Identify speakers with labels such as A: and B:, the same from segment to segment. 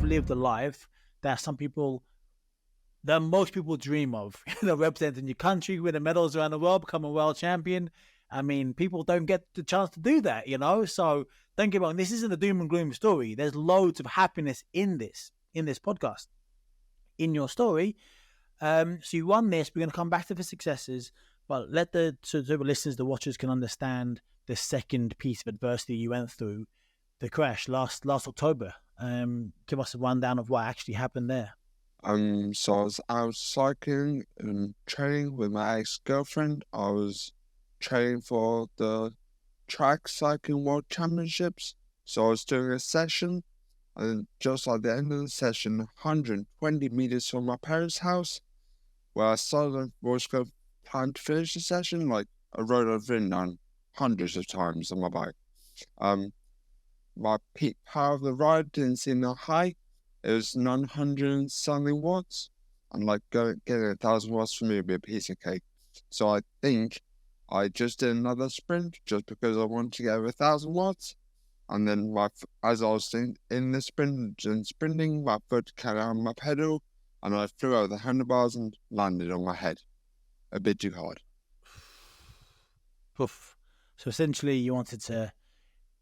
A: lived a life that most people dream of. Representing your country, winning medals around the world, becoming a world champion. I mean, people don't get the chance to do that, So don't get me wrong, this isn't a doom and gloom story. There's loads of happiness in this podcast, in your story. So you won this. We're going to come back to the successes, but let the listeners, the watchers, can understand the second piece of adversity you went through, the crash last October. Give us a rundown of what actually happened there.
B: So I was out cycling and training with my ex-girlfriend. I was training for the track cycling world championships. So I was doing a session, and just at the end of the session, 120 meters from my parents' house, where I started was going to plan to finish the session, like a road I've ridden down hundreds of times on my bike. My peak power of the ride didn't seem that high. It was 900 something watts, and like getting 1,000 watts for me would be a piece of cake. So I think I just did another sprint just because I wanted to get over 1,000 watts. And then as I was in the sprint and sprinting, my foot came out on my pedal, and I flew over the handlebars and landed on my head a bit too hard.
A: Oof. So essentially, you wanted to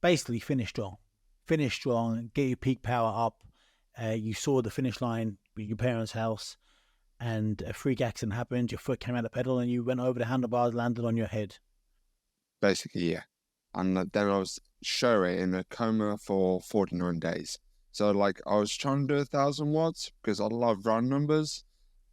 A: basically finish strong, get your peak power up. You saw the finish line with your parents' house, and a freak accident happened. Your foot came out of the pedal, and you went over the handlebars, landed on your head.
B: Basically, yeah. And then I was in a coma for 49 days. So, like, I was trying to do 1,000 watts because I love round numbers,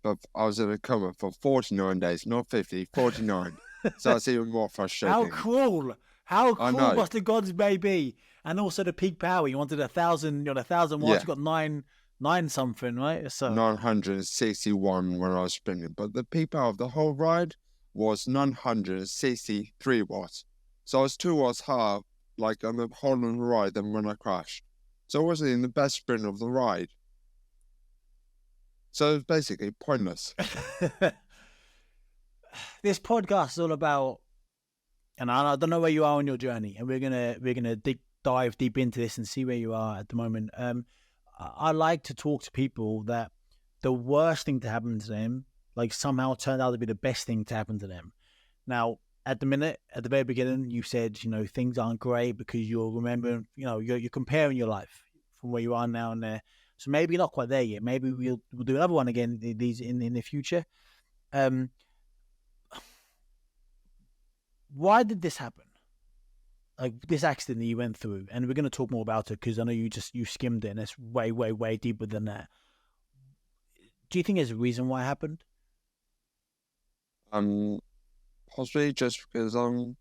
B: but I was in a coma for 49 days, not 50, 49. So that's even more frustrating.
A: How cruel! How cruel must the gods may be? And also the peak power. You wanted 1,000, 1,000 watts. Yeah. You got nine something, right? So
B: 961 when I was sprinting, but the peak power of the whole ride was 963 watts. So I was 2 watts higher, like on the whole of the ride, than when I crashed. So I wasn't in the best sprint of the ride. So it was basically pointless.
A: This podcast is all about, and I don't know where you are on your journey, and we're gonna dive deep into this and see where you are at the moment. I like to talk to people that the worst thing to happen to them, like, somehow turned out to be the best thing to happen to them. Now, at the very beginning, you said, things aren't great because you're remembering, you're comparing your life from where you are now and there. So maybe you're not quite there yet. Maybe we'll do another one again in the future. Why did this happen? Like, this accident that you went through, and we're going to talk more about it because I know you skimmed it, and it's way, way, way deeper than that. Do you think there's a reason why it happened?
B: Possibly just because I'm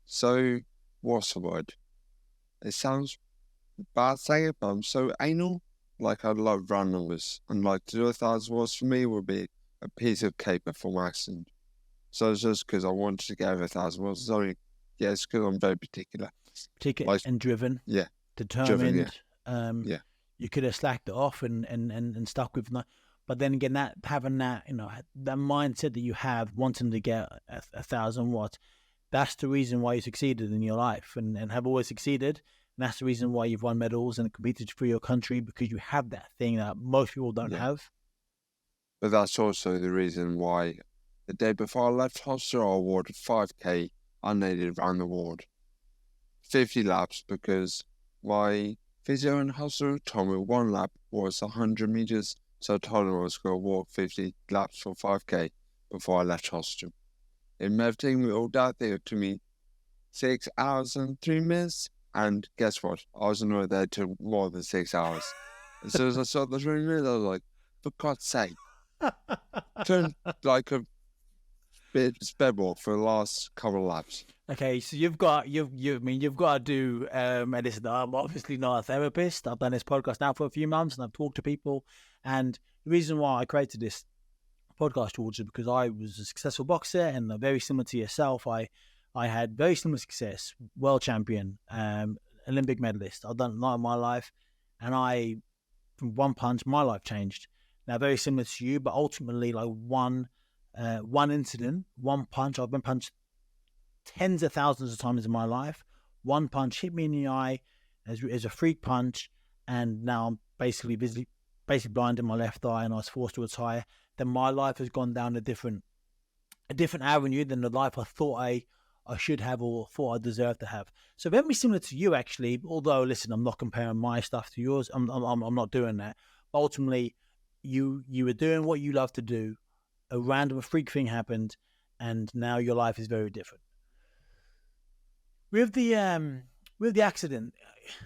B: so, what's the word? It sounds bad saying it, but I'm so anal. Like, I love round numbers, and like to do 1,000 watts for me would be a piece of cake before my accident. So it's just because I wanted to get over 1,000 watts. It's because I'm very particular.
A: Like, and driven.
B: Yeah.
A: Determined.
B: Driven, yeah.
A: Yeah. You could have slacked it off and stuck with that. But then again, having that mindset that you have, wanting to get 1,000 watts, that's the reason why you succeeded in your life and have always succeeded. And that's the reason why you've won medals and competed for your country, because you have that thing that most people don't have.
B: But that's also the reason why the day before I left hospital, I awarded 5K unaided around the ward. 50 laps, because my physio in hospital told me 1 lap was 100 meters. So I told him I was going to walk 50 laps for 5K before I left hospital. It may have taken me all that. It took me 6 hours and 3 minutes. And guess what? I was not there till more than 6 hours. As soon as I saw the 3 minutes, I was like, for God's sake. Turned like a bit sped walk for the last couple of laps.
A: Okay, so you've got to do medicine. I'm obviously not a therapist. I've done this podcast now for a few months, and I've talked to people. And the reason why I created this podcast, George, is because I was a successful boxer, and very similar to yourself, I had very similar success. World champion, Olympic medalist. I've done a lot in my life, and from one punch, my life changed. Now, very similar to you, but ultimately, like one incident, one punch. I've been punched tens of thousands of times in my life. One punch hit me in the eye as a freak punch, and now I'm basically blind in my left eye, and I was forced to retire, then my life has gone down a different avenue than the life I thought I should have or thought I deserved to have. So very similar to you, actually. Although, listen, I'm not comparing my stuff to yours. I'm not doing that. But ultimately, you were doing what you love to do. A random freak thing happened, and now your life is very different. With the accident,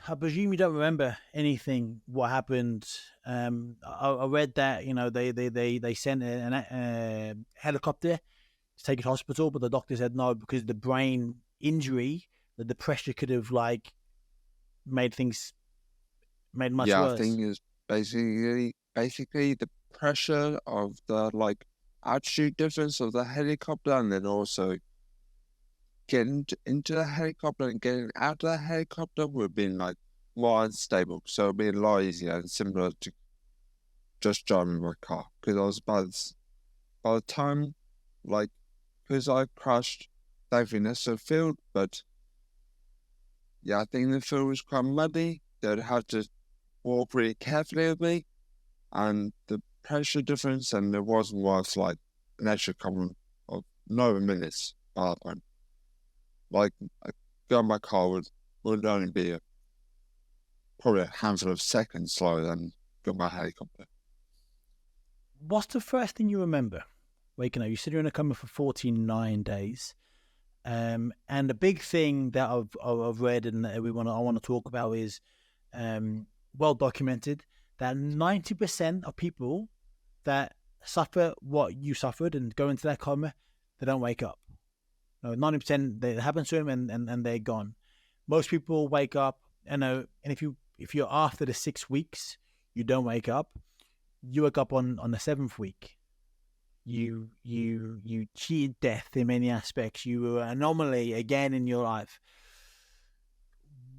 A: I presume you don't remember anything. What happened? I read that they sent a helicopter to take it to hospital, but the doctor said no because the brain injury, that the pressure could have made it much
B: Yeah,
A: worse.
B: I think it's basically the pressure of the altitude difference of the helicopter, and then also getting into the helicopter and getting out of the helicopter would have been more unstable. So it'd be a lot easier and similar to just driving my car. Because I was by the time, because I crashed, thankfully next to the field, but yeah, I think the field was quite muddy. They'd have to walk really carefully with me, and the pressure difference, and there was an extra couple of minutes by that point. Going my car would only be probably a handful of seconds slower than going by helicopter.
A: What's the first thing you remember waking up? You said you're in a coma for 49 days. And the big thing that I've read and that I want to talk about is well documented that 90% of people that suffer what you suffered and go into that coma, they don't wake up. 90% that happens to them and they're gone. Most people wake up, and if you're after the 6 weeks, you don't wake up. You wake up on the 7th week. You cheated death in many aspects. You were an anomaly again in your life.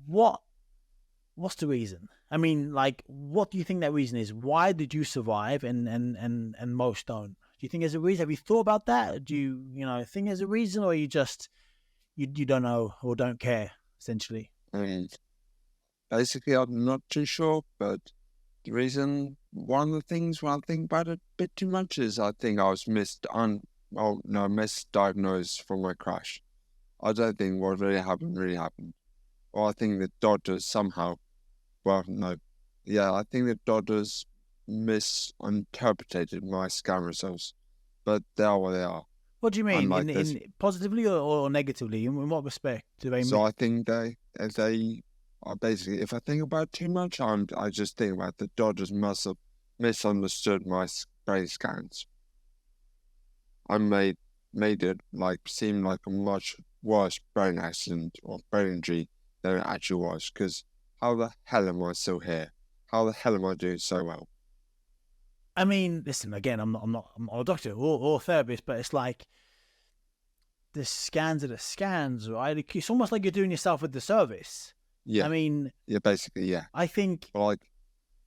A: What's the reason? I mean, what do you think that reason is? Why did you survive and most don't? Do you think there's a reason? Have you thought about that? Do you think there's a reason, or you just you don't know or don't care, essentially?
B: Basically, I'm not too sure, but the reason, one of the things when I think about it a bit too much is I think I was misdiagnosed from my crash. I don't think what really happened. Or I think the doctors somehow, I think the doctors misinterpreted my scan results, but they are what they are.
A: What do you mean? In positively or negatively? In what respect do they?
B: So I think they are basically, if I think about it too much, I just think about the doctors must have misunderstood my brain scans. I made it seem like a much worse brain accident or brain injury than it actually was. Because how the hell am I still here? How the hell am I doing so well?
A: I mean, listen, again, I'm not a doctor or a therapist, but it's the scans are the scans, right? It's almost like you're doing yourself a disservice.
B: Yeah.
A: I mean...
B: Yeah, basically, yeah.
A: I think...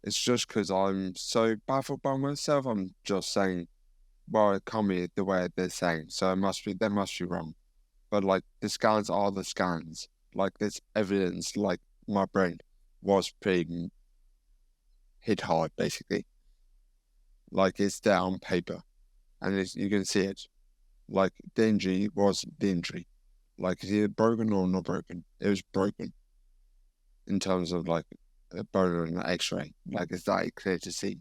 B: it's just because I'm so baffled by myself, I'm just saying, well, it can't be the way they're saying, so they must be wrong. But, the scans are the scans. There's evidence, my brain was pretty hit hard, basically. It's there on paper, and you can see it. The injury was the injury. Is it broken or not broken? It was broken. In terms of a bone and an X-ray, it's that clear to see.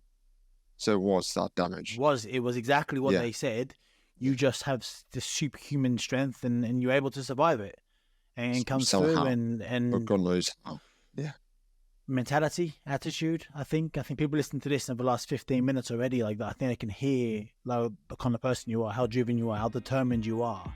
B: So what's that damage?
A: It was exactly what they said. You just have the superhuman strength, and you're able to survive it, and come through. And
B: but God knows how. Yeah.
A: Mentality, attitude. I think people listening to this in the last 15 minutes already, I think they can hear the kind of person you are, how driven you are, how determined you are.